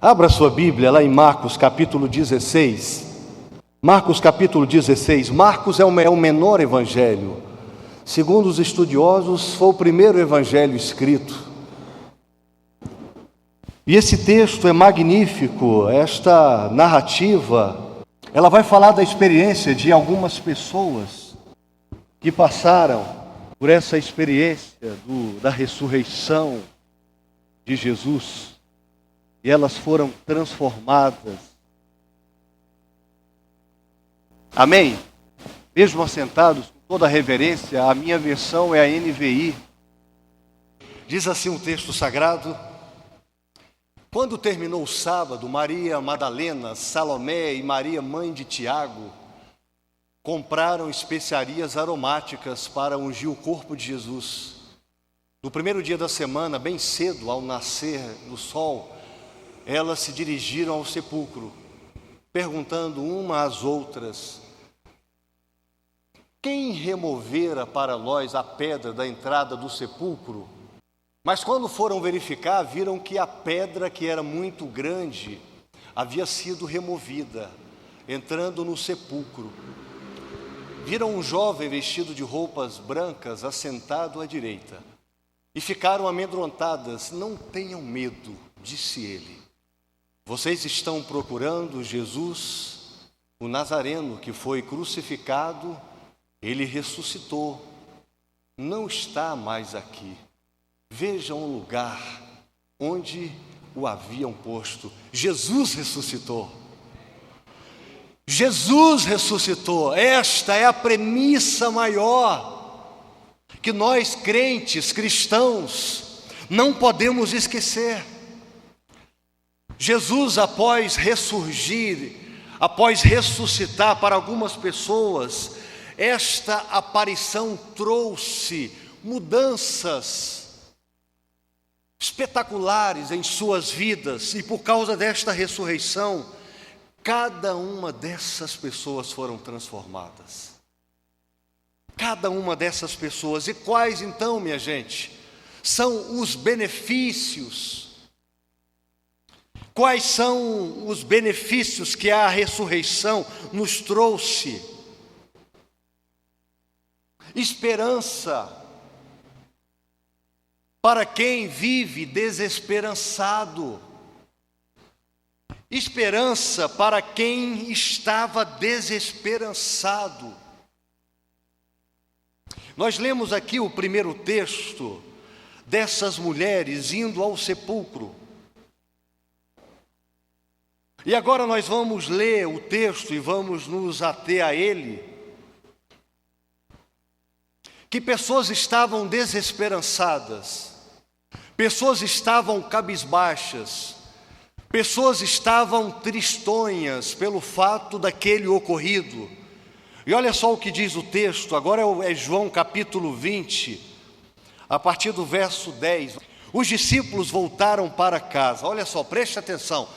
Abra sua Bíblia lá em Marcos capítulo 16. Marcos capítulo 16. Marcos é o menor evangelho. Segundo os estudiosos, foi o primeiro evangelho escrito. E esse texto é magnífico. Esta narrativa, ela vai falar da experiência de algumas pessoas que passaram por essa experiência da ressurreição de Jesus. E elas foram transformadas. Amém? Mesmo assentados, com toda a reverência, a minha versão é a NVI. Diz assim um texto sagrado: quando terminou o sábado, Maria Madalena, Salomé e Maria, mãe de Tiago, compraram especiarias aromáticas para ungir o corpo de Jesus. No primeiro dia da semana, bem cedo, ao nascer do sol, elas se dirigiram ao sepulcro, perguntando uma às outras: quem removera para nós a pedra da entrada do sepulcro? Mas quando foram verificar, viram que a pedra, que era muito grande, havia sido removida, entrando no sepulcro. Viram um jovem vestido de roupas brancas assentado à direita e ficaram amedrontadas. Não tenham medo, disse ele. Vocês estão procurando Jesus, o Nazareno, que foi crucificado. Ele ressuscitou, não está mais aqui. Vejam o lugar onde o haviam posto. Jesus ressuscitou. Jesus ressuscitou. Esta é a premissa maior que nós, crentes, cristãos, não podemos esquecer. Jesus, após ressurgir, após ressuscitar, para algumas pessoas, esta aparição trouxe mudanças espetaculares em suas vidas, e por causa desta ressurreição, cada uma dessas pessoas foram transformadas. Cada uma dessas pessoas. E quais então, minha gente, são os benefícios? Quais são os benefícios que a ressurreição nos trouxe? Esperança para quem vive desesperançado. Esperança para quem estava desesperançado. Nós lemos aqui o primeiro texto dessas mulheres indo ao sepulcro. E agora nós vamos ler o texto e vamos nos ater a ele. Que pessoas estavam desesperançadas, pessoas estavam cabisbaixas, pessoas estavam tristonhas pelo fato daquele ocorrido. E olha só o que diz o texto, agora é João capítulo 20, a partir do verso 10. Os discípulos voltaram para casa. Olha só, preste atenção.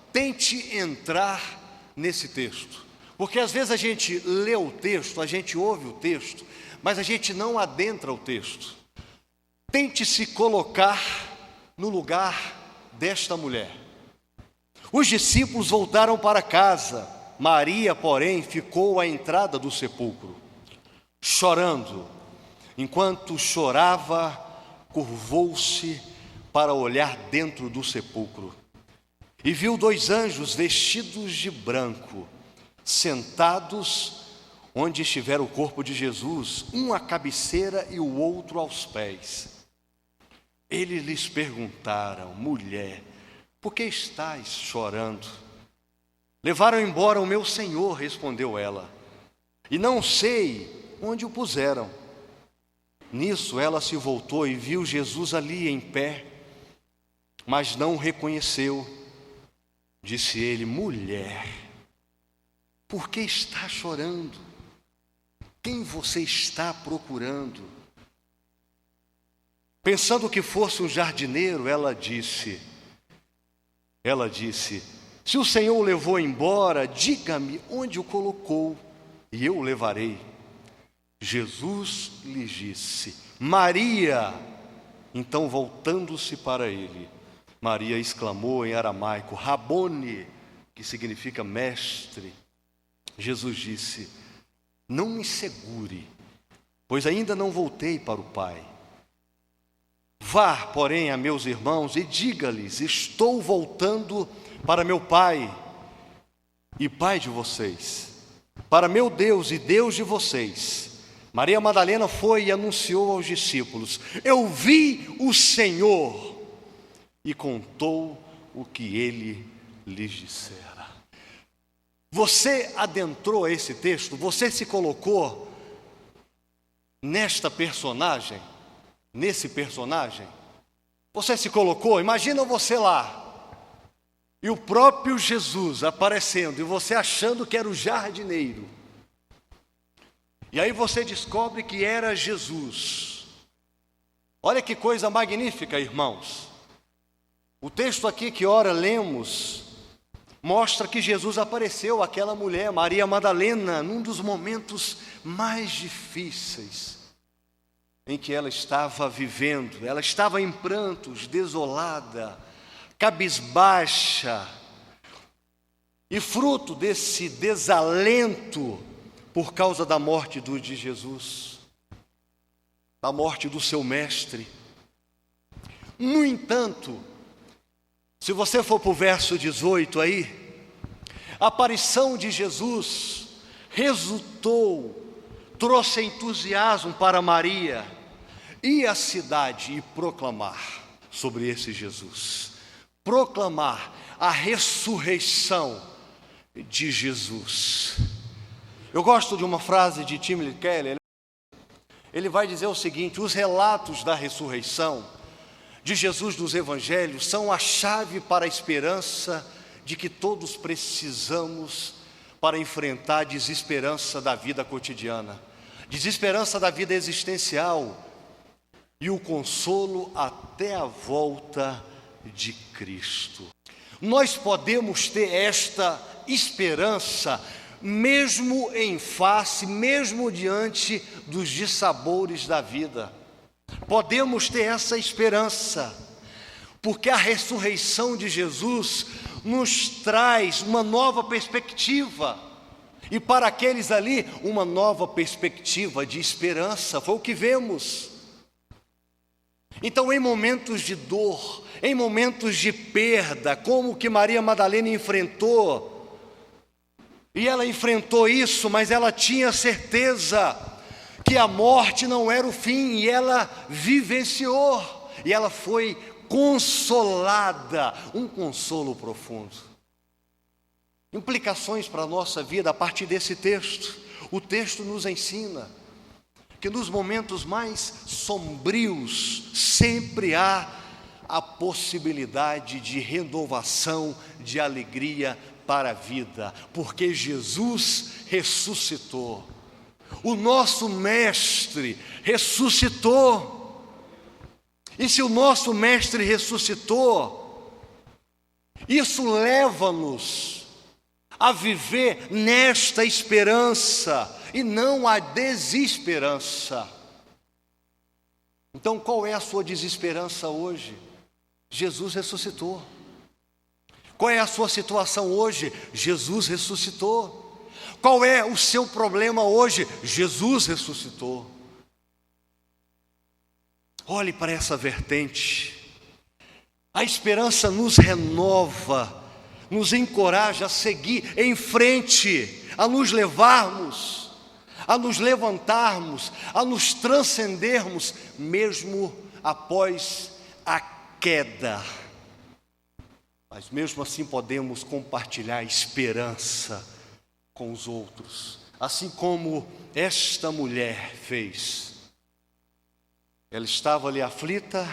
Tente entrar nesse texto, porque às vezes a gente lê o texto, a gente ouve o texto, mas a gente não adentra o texto. Tente se colocar no lugar desta mulher. Os discípulos voltaram para casa. Maria, porém, ficou à entrada do sepulcro, chorando. Enquanto chorava, curvou-se para olhar dentro do sepulcro. E viu dois anjos vestidos de branco, sentados onde estivera o corpo de Jesus, um à cabeceira e o outro aos pés. Eles lhes perguntaram: mulher, por que estás chorando? Levaram embora o meu Senhor, respondeu ela, e não sei onde o puseram. Nisso ela se voltou e viu Jesus ali em pé, mas não o reconheceu. Disse ele: mulher, por que está chorando? Quem você está procurando? Pensando que fosse um jardineiro, ela disse, se o Senhor o levou embora, diga-me onde o colocou, e eu o levarei. Jesus lhe disse: Maria. Então, voltando-se para ele, Maria exclamou em aramaico, Rabone, que significa mestre. Jesus disse, não me segure, pois ainda não voltei para o Pai. Vá, porém, a meus irmãos e diga-lhes, estou voltando para meu Pai e Pai de vocês, para meu Deus e Deus de vocês. Maria Madalena foi e anunciou aos discípulos, eu vi o Senhor, e contou o que ele lhes dissera. Você adentrou esse texto, você se colocou nesta personagem, nesse personagem, você se colocou, imagina você lá, e o próprio Jesus aparecendo, e você achando que era o jardineiro, e aí você descobre que era Jesus. Olha que coisa magnífica, irmãos. O texto aqui que ora lemos, mostra que Jesus apareceu àquela mulher, Maria Madalena, num dos momentos mais difíceis em que ela estava vivendo. Ela estava em prantos, desolada, cabisbaixa, e fruto desse desalento por causa da morte de Jesus, da morte do seu mestre. No entanto, se você for para o verso 18 aí, a aparição de Jesus trouxe entusiasmo para Maria e a cidade e proclamar sobre esse Jesus, proclamar a ressurreição de Jesus. Eu gosto de uma frase de Tim Keller, ele vai dizer o seguinte, os relatos da ressurreição de Jesus dos Evangelhos são a chave para a esperança de que todos precisamos para enfrentar a desesperança da vida cotidiana, desesperança da vida existencial e o consolo até a volta de Cristo. Nós podemos ter esta esperança mesmo em face, mesmo diante dos dissabores da vida. Podemos ter essa esperança, porque a ressurreição de Jesus nos traz uma nova perspectiva, e para aqueles ali, uma nova perspectiva de esperança, foi o que vemos. Então, em momentos de dor, em momentos de perda, como que Maria Madalena enfrentou, e ela enfrentou isso, mas ela tinha certeza que a morte não era o fim, e ela vivenciou, e ela foi consolada, um consolo profundo. Implicações para a nossa vida a partir desse texto. O texto nos ensina que nos momentos mais sombrios sempre há a possibilidade de renovação, de alegria para a vida, porque Jesus ressuscitou. O nosso mestre ressuscitou. E se o nosso mestre ressuscitou, isso leva-nos a viver nesta esperança e não a desesperança. Então, qual é a sua desesperança hoje? Jesus ressuscitou. Qual é a sua situação hoje? Jesus ressuscitou. Qual é o seu problema hoje? Jesus ressuscitou. Olhe para essa vertente. A esperança nos renova, nos encoraja a seguir em frente, a nos levarmos, a nos levantarmos, a nos transcendermos, mesmo após a queda. Mas mesmo assim podemos compartilhar esperança com os outros, assim como esta mulher fez. Ela estava ali aflita,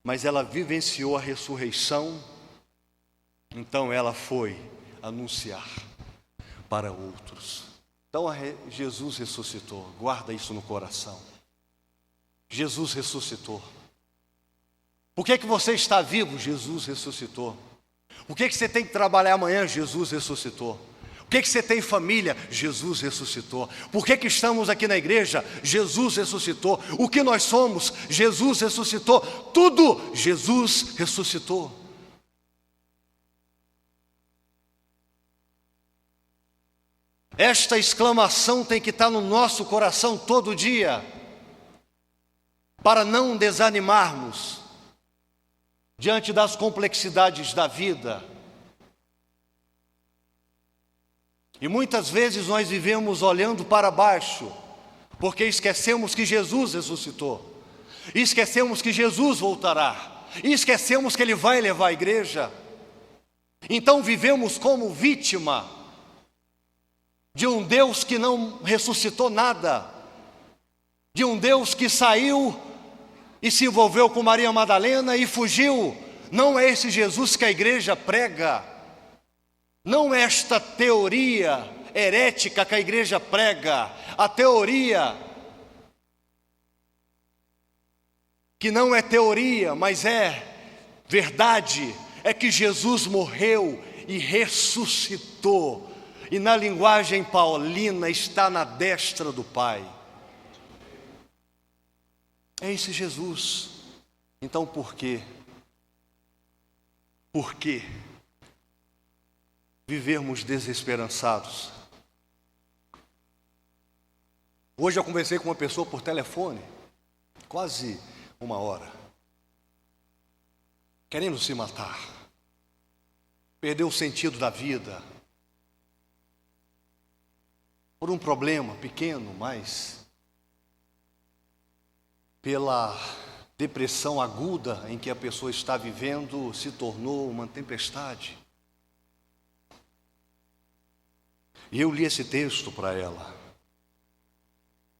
mas ela vivenciou a ressurreição, então ela foi anunciar para outros. Então Jesus ressuscitou, guarda isso no coração. Jesus ressuscitou. Por que você está vivo? Jesus ressuscitou. O que você tem que trabalhar amanhã? Jesus ressuscitou. O que você tem família? Jesus ressuscitou. Por que estamos aqui na igreja? Jesus ressuscitou. O que nós somos? Jesus ressuscitou. Tudo, Jesus ressuscitou. Esta exclamação tem que estar no nosso coração todo dia, para não desanimarmos diante das complexidades da vida. E muitas vezes nós vivemos olhando para baixo, porque esquecemos que Jesus ressuscitou, esquecemos que Jesus voltará, e esquecemos que Ele vai levar a igreja. Então vivemos como vítima de um Deus que não ressuscitou nada, de um Deus que saiu e se envolveu com Maria Madalena e fugiu. Não é esse Jesus que a igreja prega, não é esta teoria herética que a igreja prega. A teoria que não é teoria, mas é verdade, é que Jesus morreu e ressuscitou, e na linguagem paulina está na destra do Pai. É esse Jesus. Então por quê? Por que vivermos desesperançados? Hoje eu conversei com uma pessoa por telefone, quase uma hora, querendo se matar, perdeu o sentido da vida, por um problema pequeno, mas pela depressão aguda em que a pessoa está vivendo, se tornou uma tempestade. E eu li esse texto para ela.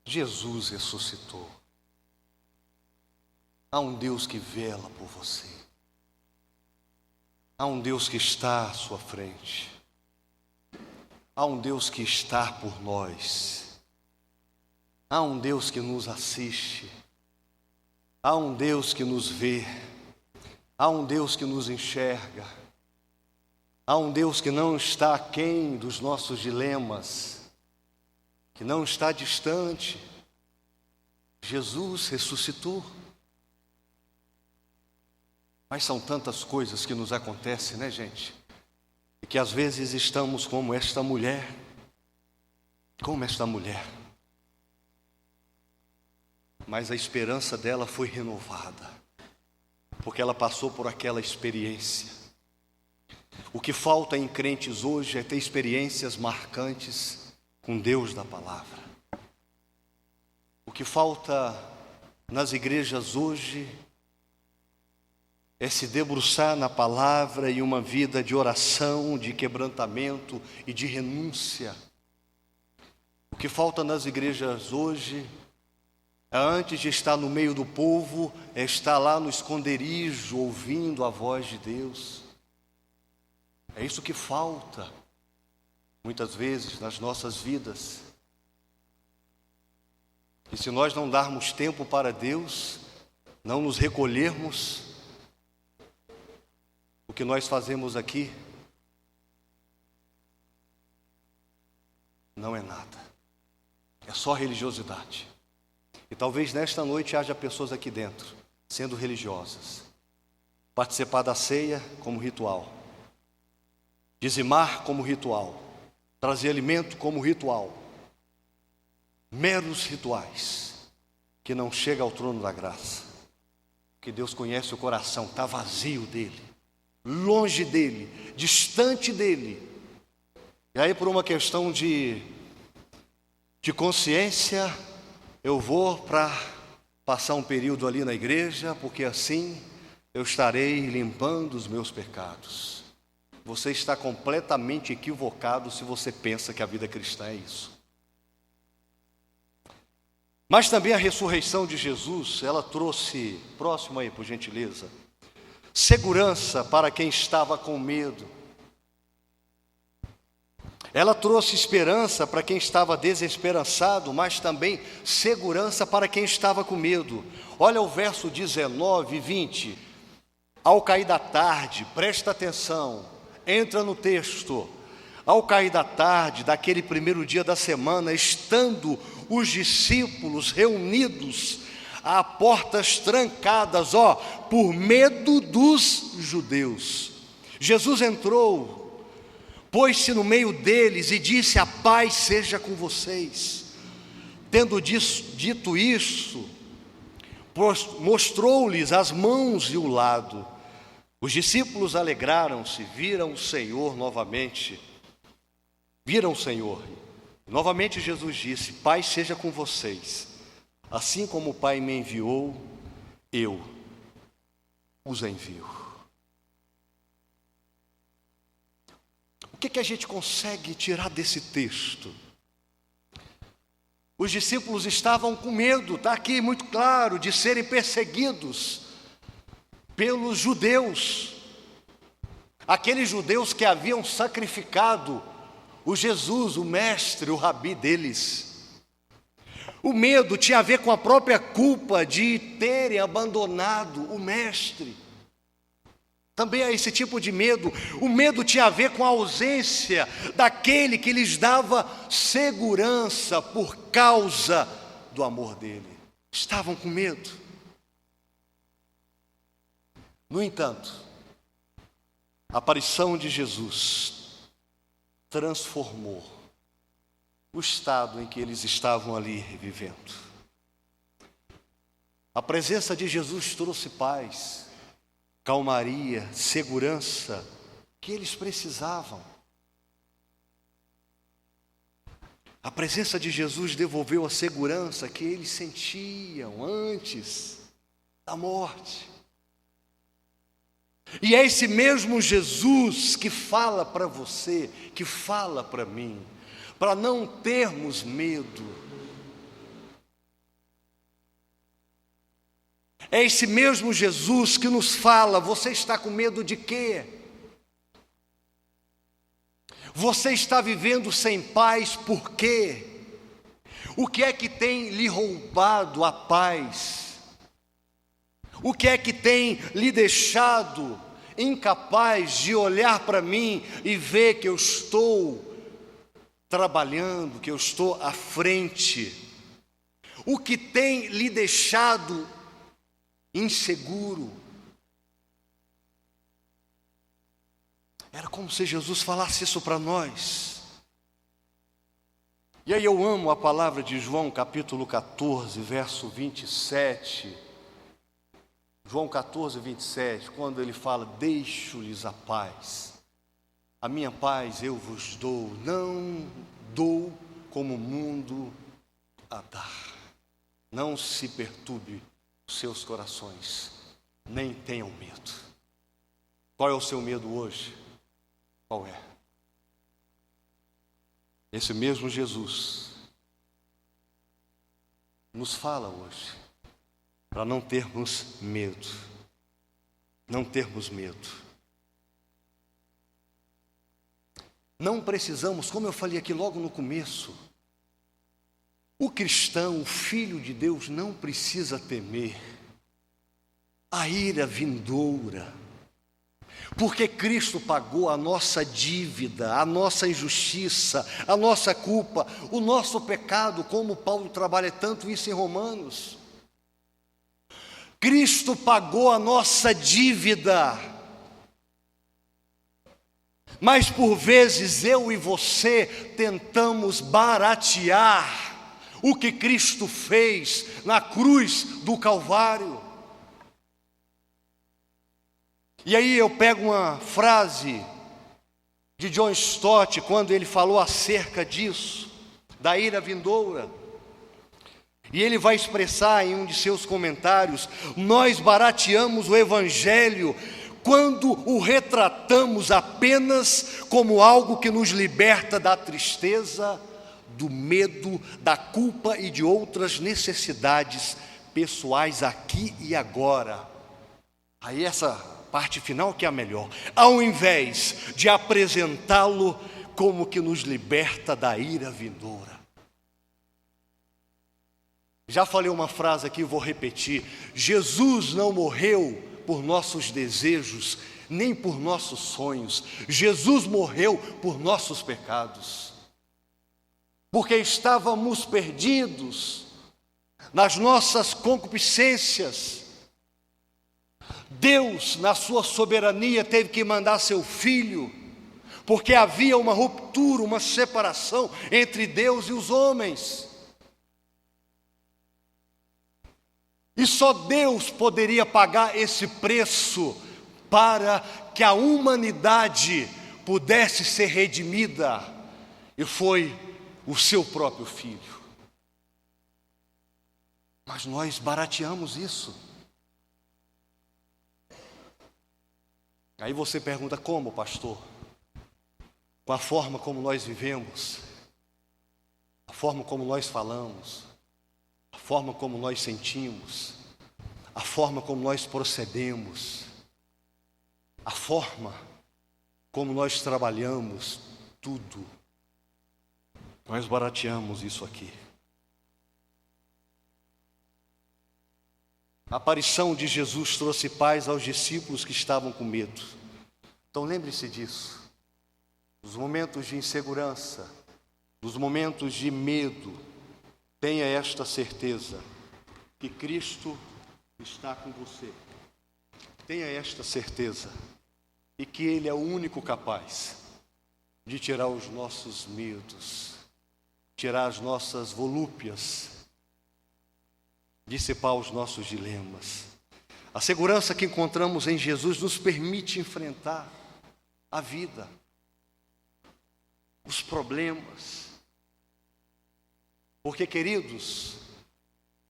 Jesus ressuscitou. Há um Deus que vela por você. Há um Deus que está à sua frente. Há um Deus que está por nós. Há um Deus que nos assiste. Há um Deus que nos vê. Há um Deus que nos enxerga. Há um Deus que não está aquém dos nossos dilemas, que não está distante. Jesus ressuscitou. Mas são tantas coisas que nos acontecem, né, gente? E que às vezes estamos como esta mulher. Mas a esperança dela foi renovada, porque ela passou por aquela experiência. O que falta em crentes hoje é ter experiências marcantes com Deus da palavra. O que falta nas igrejas hoje é se debruçar na palavra e uma vida de oração, de quebrantamento e de renúncia. O que falta nas igrejas hoje é, antes de estar no meio do povo, é estar lá no esconderijo, ouvindo a voz de Deus. É isso que falta, muitas vezes, nas nossas vidas. E se nós não darmos tempo para Deus, não nos recolhermos, o que nós fazemos aqui não é nada, é só religiosidade. E talvez nesta noite haja pessoas aqui dentro, sendo religiosas, participar da ceia como ritual, dizimar como ritual, trazer alimento como ritual, meros rituais, que não chega ao trono da graça, que Deus conhece o coração, está vazio dele, longe dele, distante dele. E aí, por uma questão de consciência, eu vou para passar um período ali na igreja, porque assim eu estarei limpando os meus pecados. Você está completamente equivocado se você pensa que a vida cristã é isso. Mas também a ressurreição de Jesus, ela trouxe, próximo aí por gentileza, segurança para quem estava com medo. Ela trouxe esperança para quem estava desesperançado, mas também segurança para quem estava com medo. Olha o verso 19 e 20. Ao cair da tarde, presta atenção, entra no texto. Ao cair da tarde, daquele primeiro dia da semana, estando os discípulos reunidos, a portas trancadas, por medo dos judeus, Jesus entrou pôs-se no meio deles e disse: a paz seja com vocês. Tendo dito isso, mostrou-lhes as mãos e o lado. Os discípulos alegraram-se, viram o Senhor novamente. Viram o Senhor. Novamente Jesus disse: paz seja com vocês. Assim como o Pai me enviou, eu os envio. O que a gente consegue tirar desse texto? Os discípulos estavam com medo, está aqui muito claro, de serem perseguidos pelos judeus, aqueles judeus que haviam sacrificado o Jesus, o mestre, o rabi deles. O medo tinha a ver com a própria culpa de terem abandonado o mestre. Também há esse tipo de medo. O medo tinha a ver com a ausência daquele que lhes dava segurança por causa do amor dele. Estavam com medo. No entanto, a aparição de Jesus transformou o estado em que eles estavam ali vivendo. A presença de Jesus trouxe paz, calmaria, segurança que eles precisavam. A presença de Jesus devolveu a segurança que eles sentiam antes da morte. E é esse mesmo Jesus que fala para você, que fala para mim, para não termos medo. É esse mesmo Jesus que nos fala: você está com medo de quê? Você está vivendo sem paz por quê? O que é que tem lhe roubado a paz? O que é que tem lhe deixado incapaz de olhar para mim e ver que eu estou trabalhando, que eu estou à frente? O que tem lhe deixado inseguro? Era como se Jesus falasse isso para nós. E aí eu amo a palavra de João, capítulo 14, verso 27. João 14, 27, quando ele fala: deixo-lhes a paz, a minha paz eu vos dou, não dou como o mundo a dar. Não se perturbe os seus corações, nem tenham medo. Qual é o seu medo hoje? Qual é? Esse mesmo Jesus nos fala hoje para não termos medo. Não termos medo. Não precisamos, como eu falei aqui logo no começo, o cristão, o filho de Deus, não precisa temer a ira vindoura, porque Cristo pagou a nossa dívida, a nossa injustiça, a nossa culpa, o nosso pecado, como Paulo trabalha tanto isso em Romanos. Cristo pagou a nossa dívida, mas por vezes eu e você tentamos baratear o que Cristo fez na cruz do Calvário. E aí eu pego uma frase de John Stott, quando ele falou acerca disso, da ira vindoura. E ele vai expressar em um de seus comentários: nós barateamos o Evangelho quando o retratamos apenas como algo que nos liberta da tristeza, do medo, da culpa e de outras necessidades pessoais aqui e agora. Aí essa parte final que é a melhor, ao invés de apresentá-lo como que nos liberta da ira vindoura. Já falei uma frase aqui, vou repetir: Jesus não morreu por nossos desejos, nem por nossos sonhos. Jesus morreu por nossos pecados, porque estávamos perdidos nas nossas concupiscências. Deus, na sua soberania, teve que mandar seu Filho, porque havia uma ruptura, uma separação entre Deus e os homens. E só Deus poderia pagar esse preço para que a humanidade pudesse ser redimida, e foi o seu próprio Filho. Mas nós barateamos isso. Aí você pergunta: como, pastor? Com a forma como nós vivemos, a forma como nós falamos, a forma como nós sentimos, a forma como nós procedemos, a forma como nós trabalhamos, tudo. Nós barateamos isso aqui. A aparição de Jesus trouxe paz aos discípulos que estavam com medo. Então lembre-se disso. Nos momentos de insegurança, nos momentos de medo, tenha esta certeza, que Cristo está com você. Tenha esta certeza, e que Ele é o único capaz de tirar os nossos medos, tirar as nossas volúpias, dissipar os nossos dilemas. A segurança que encontramos em Jesus nos permite enfrentar a vida, os problemas. Porque, queridos,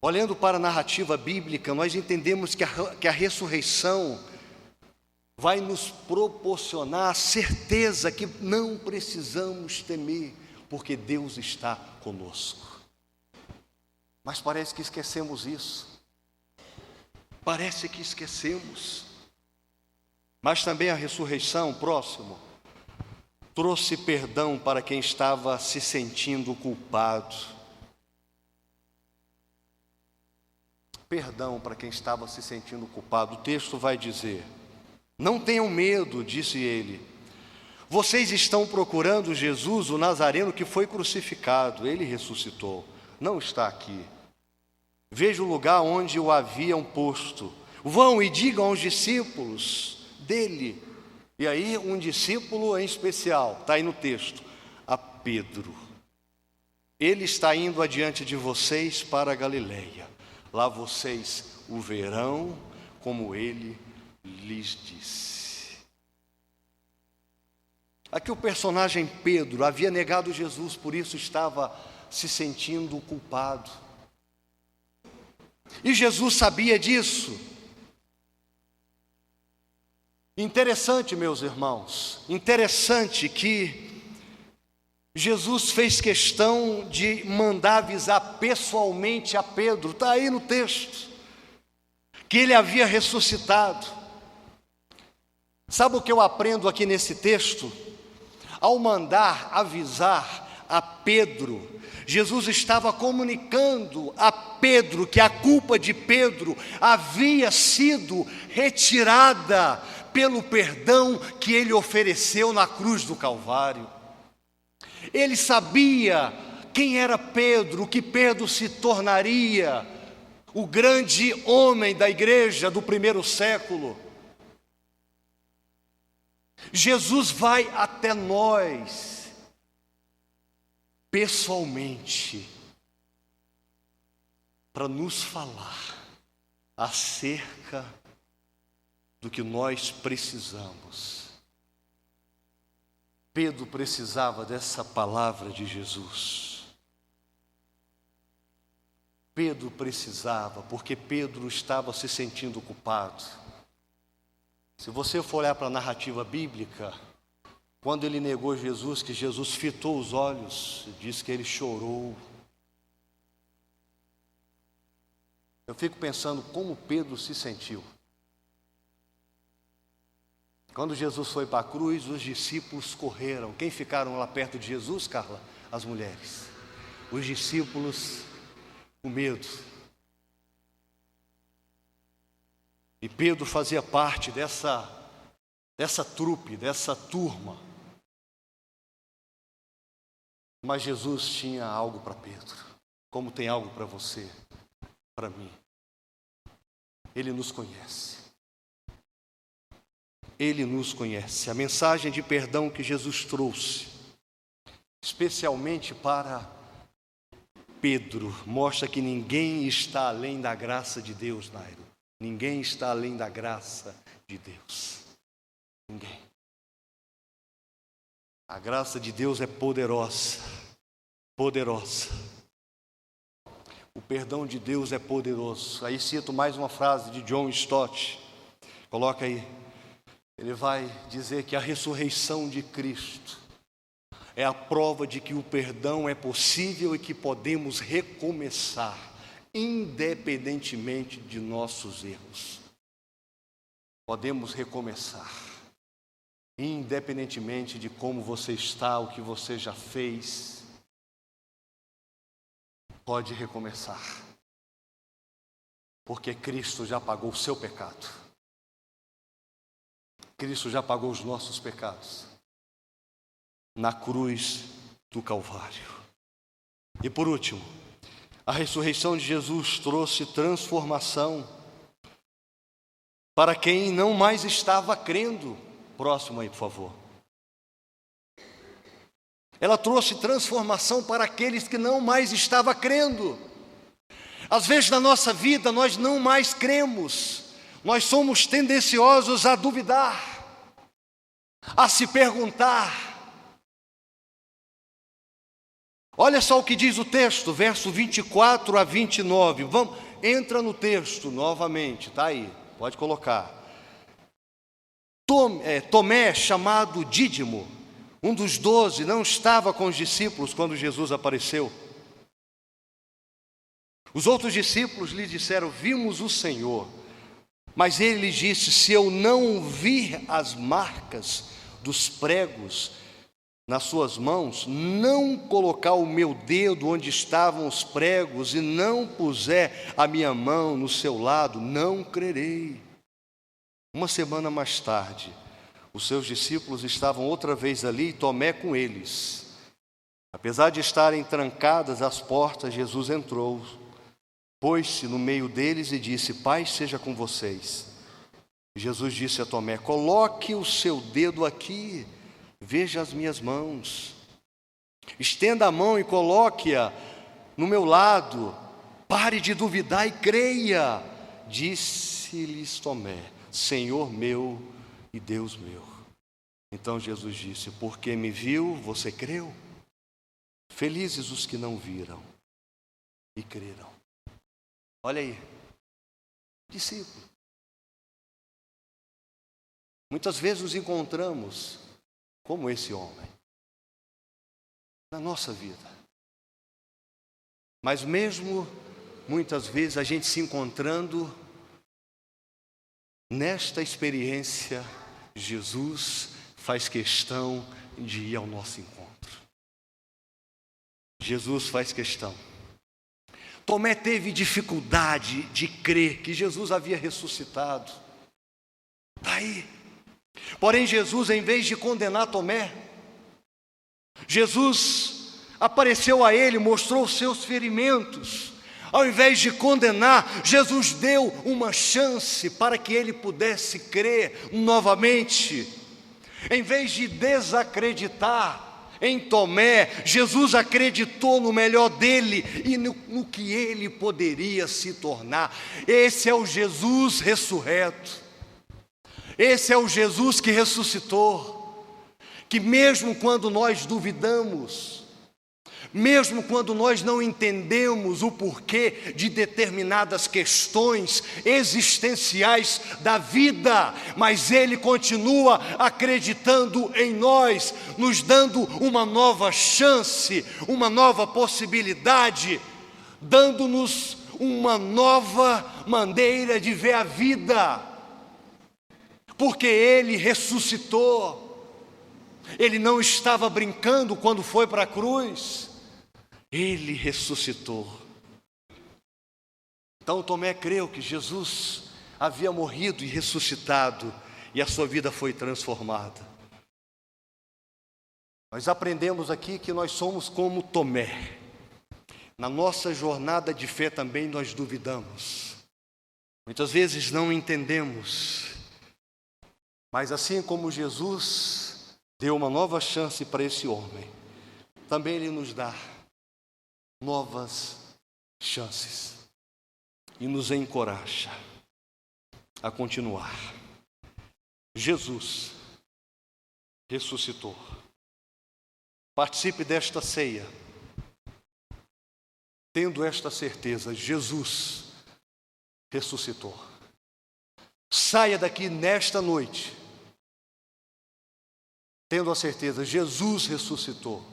olhando para a narrativa bíblica, nós entendemos que a ressurreição vai nos proporcionar a certeza que não precisamos temer, porque Deus está conosco. Mas parece que esquecemos isso. Parece que esquecemos. Mas também a ressurreição, próximo, trouxe perdão para quem estava se sentindo culpado. Perdão para quem estava se sentindo culpado. O texto vai dizer: não tenham medo, disse ele. Vocês estão procurando Jesus, o Nazareno, que foi crucificado. Ele ressuscitou. Não está aqui. Veja o lugar onde o haviam posto. Vão e digam aos discípulos dele. E aí um discípulo em especial, está aí no texto, a Pedro. Ele está indo adiante de vocês para a Galileia. Lá vocês o verão, como ele lhes disse. Aqui o personagem Pedro havia negado Jesus, por isso estava se sentindo culpado. E Jesus sabia disso. Interessante, meus irmãos, interessante que Jesus fez questão de mandar avisar pessoalmente a Pedro, está aí no texto, que ele havia ressuscitado. Sabe o que eu aprendo aqui nesse texto? Ao mandar avisar a Pedro, Jesus estava comunicando a Pedro que a culpa de Pedro havia sido retirada pelo perdão que ele ofereceu na cruz do Calvário. Ele sabia quem era Pedro, que Pedro se tornaria o grande homem da igreja do primeiro século. Jesus vai até nós pessoalmente para nos falar acerca do que nós precisamos. Pedro precisava dessa palavra de Jesus. Pedro precisava, porque Pedro estava se sentindo culpado. Se você for olhar para a narrativa bíblica, quando ele negou Jesus, que Jesus fitou os olhos, diz que ele chorou. Eu fico pensando como Pedro se sentiu. Quando Jesus foi para a cruz, os discípulos correram. Quem ficaram lá perto de Jesus, Carla? As mulheres. Os discípulos com medo. E Pedro fazia parte dessa trupe, dessa turma. Mas Jesus tinha algo para Pedro, como tem algo para você, para mim. Ele nos conhece. Ele nos conhece. A mensagem de perdão que Jesus trouxe, especialmente para Pedro, mostra que ninguém está além da graça de Deus, Nairo. Ninguém está além da graça de Deus. Ninguém. A graça de Deus é poderosa. Poderosa. O perdão de Deus é poderoso. Aí cito mais uma frase de John Stott. Coloca aí. Ele vai dizer que a ressurreição de Cristo é a prova de que o perdão é possível e que podemos recomeçar, independentemente de nossos erros. Podemos recomeçar, independentemente de como você está, o que você já fez. Pode recomeçar, porque Cristo já pagou o seu pecado. Cristo já pagou os nossos pecados na cruz do Calvário. E por último, a ressurreição de Jesus trouxe transformação para quem não mais estava crendo. Próximo aí, por favor. Ela trouxe transformação para aqueles que não mais estavam crendo. Às vezes na nossa vida nós não mais cremos. Nós somos tendenciosos a duvidar, a se perguntar. Olha só o que diz o texto, verso 24 a 29. Entra no texto novamente, está aí, pode colocar. Tomé, chamado Dídimo, um dos 12, não estava com os discípulos quando Jesus apareceu. Os outros discípulos lhe disseram: vimos o Senhor. Mas ele lhes disse: se eu não vir as marcas dos pregos nas suas mãos, não colocar o meu dedo onde estavam os pregos e não puser a minha mão no seu lado, não crerei. Uma semana mais tarde, os seus discípulos estavam outra vez ali e Tomé com eles. Apesar de estarem trancadas as portas, Jesus entrou, pôs-se no meio deles e disse: paz seja com vocês. Jesus disse a Tomé: coloque o seu dedo aqui, veja as minhas mãos. Estenda a mão e coloque-a no meu lado. Pare de duvidar e creia. Disse-lhes Tomé: Senhor meu e Deus meu. Então Jesus disse: porque me viu, você creu? Felizes os que não viram e creram. Olha aí, discípulo. Muitas vezes nos encontramos como esse homem na nossa vida. Mas mesmo muitas vezes a gente se encontrando nesta experiência, Jesus faz questão de ir ao nosso encontro. Jesus faz questão. Tomé teve dificuldade de crer que Jesus havia ressuscitado. Está aí. Porém, Jesus, em vez de condenar Tomé, Jesus apareceu a ele, mostrou os seus ferimentos. Ao invés de condenar, Jesus deu uma chance para que ele pudesse crer novamente. Em vez de desacreditar em Tomé, Jesus acreditou no melhor dele e no que ele poderia se tornar. Esse é o Jesus ressurreto. Esse é o Jesus que ressuscitou, que mesmo quando nós duvidamos, mesmo quando nós não entendemos o porquê de determinadas questões existenciais da vida, mas Ele continua acreditando em nós, nos dando uma nova chance, uma nova possibilidade, dando-nos uma nova maneira de ver a vida, porque Ele ressuscitou. Ele não estava brincando quando foi para a cruz. Ele ressuscitou. Então Tomé creu que Jesus havia morrido e ressuscitado, e a sua vida foi transformada. Nós aprendemos aqui que nós somos como Tomé. Na nossa jornada de fé também nós duvidamos. Muitas vezes não entendemos Mas assim como Jesus deu uma nova chance para esse homem, também Ele nos dá novas chances e nos encoraja a continuar. Jesus ressuscitou. Participe desta ceia, tendo esta certeza: Jesus ressuscitou. Saia daqui nesta noite, tendo a certeza: Jesus ressuscitou.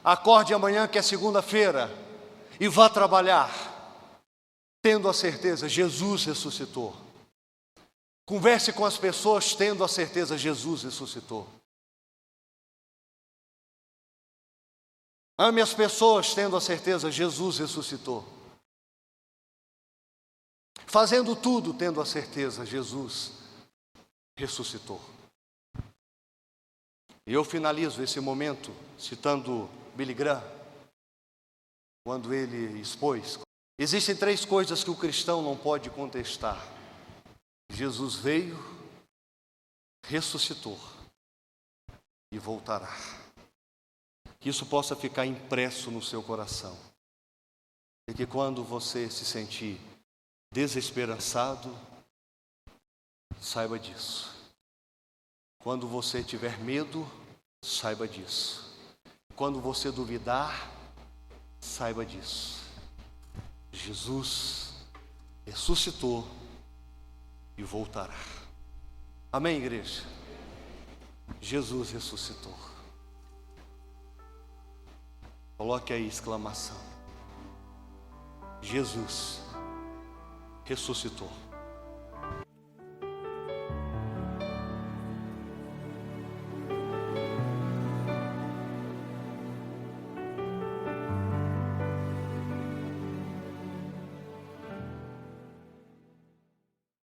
Acorde amanhã, que é segunda-feira, e vá trabalhar, tendo a certeza: Jesus ressuscitou. Converse com as pessoas, tendo a certeza: Jesus ressuscitou. Ame as pessoas, tendo a certeza: Jesus ressuscitou. Fazendo tudo, tendo a certeza: Jesus ressuscitou. E eu finalizo esse momento citando Billy Graham, quando ele expôs: existem 3 coisas que o cristão não pode contestar: Jesus veio, ressuscitou e voltará. Que isso possa ficar impresso no seu coração, e que quando você se sentir desesperançado, saiba disso. Quando você tiver medo, saiba disso. Quando você duvidar, saiba disso. Jesus ressuscitou e voltará. Amém, igreja? Jesus ressuscitou. Coloque aí exclamação. Jesus ressuscitou.